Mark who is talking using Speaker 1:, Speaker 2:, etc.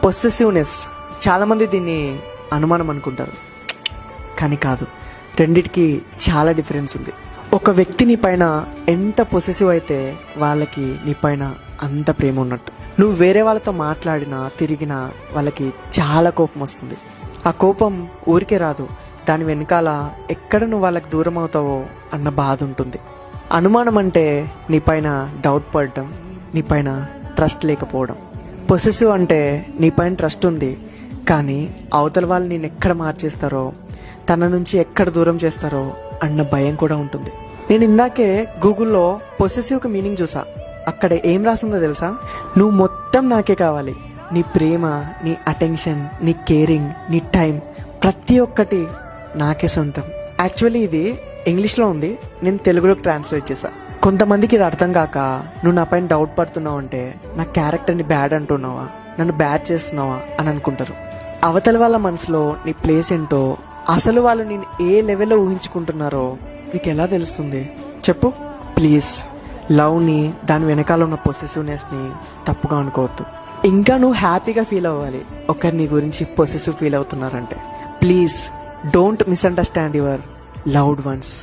Speaker 1: Possessiveness, చాలామంది దీన్ని అనుమానం అనుకుంటారు, కానీ కాదు. రెండిటికి చాలా డిఫరెన్స్ ఉంది. ఒక వ్యక్తి నీ పైన ఎంత పొసెసివ్ అయితే వాళ్ళకి నీ పైన అంత ప్రేమ ఉన్నట్టు. నువ్వు వేరే వాళ్ళతో మాట్లాడినా తిరిగినా వాళ్ళకి చాలా కోపం వస్తుంది. ఆ కోపం ఊరికే రాదు, దాని వెనకాల ఎక్కడ నువ్వు వాళ్ళకి దూరం అవుతావో అన్న బాధ ఉంటుంది. అనుమానం అంటే నీ పైన డౌట్ పడడం, నీ పైన ట్రస్ట్ లేకపోవడం. పొసెసివ్ అంటే నీ పైన ట్రస్ట్ ఉంది, కానీ అవతల వాళ్ళు నేను ఎక్కడ మార్చేస్తారో, తన నుంచి ఎక్కడ దూరం చేస్తారో అన్న భయం కూడా ఉంటుంది. నేను ఇందాకే గూగుల్లో పొసెసివ్కి మీనింగ్ చూసా. అక్కడ ఏం రాసిందో తెలుసా? నువ్వు మొత్తం నాకే కావాలి, నీ ప్రేమ, నీ అటెన్షన్, నీ కేరింగ్, నీ టైం, ప్రతి ఒక్కటి నాకే సొంతం. యాక్చువల్లీ ఇది ఇంగ్లీష్లో ఉంది, నేను తెలుగులోకి ట్రాన్స్లేట్ చేశా. కొంతమందికి ఇది అర్థం కాక నువ్వు నా పైన డౌట్ పడుతున్నావు అంటే నా క్యారెక్టర్ని బ్యాడ్ అంటున్నావా, నన్ను బ్యాడ్ చేస్తున్నావా అని అనుకుంటారు. అవతల వాళ్ళ మనసులో నీ ప్లేస్ ఏంటో, అసలు వాళ్ళు నేను ఏ లెవెల్లో ఊహించుకుంటున్నారో నీకు ఎలా తెలుస్తుంది చెప్పు? ప్లీజ్ లవ్ని, దాని వెనకాల ఉన్న పొసెసివ్నెస్ని తప్పుగా అనుకోవద్దు. ఇంకా నువ్వు హ్యాపీగా ఫీల్ అవ్వాలి ఒకరి నీ గురించి పొసెసివ్ ఫీల్ అవుతున్నారంటే. Please don't misunderstand your loved once.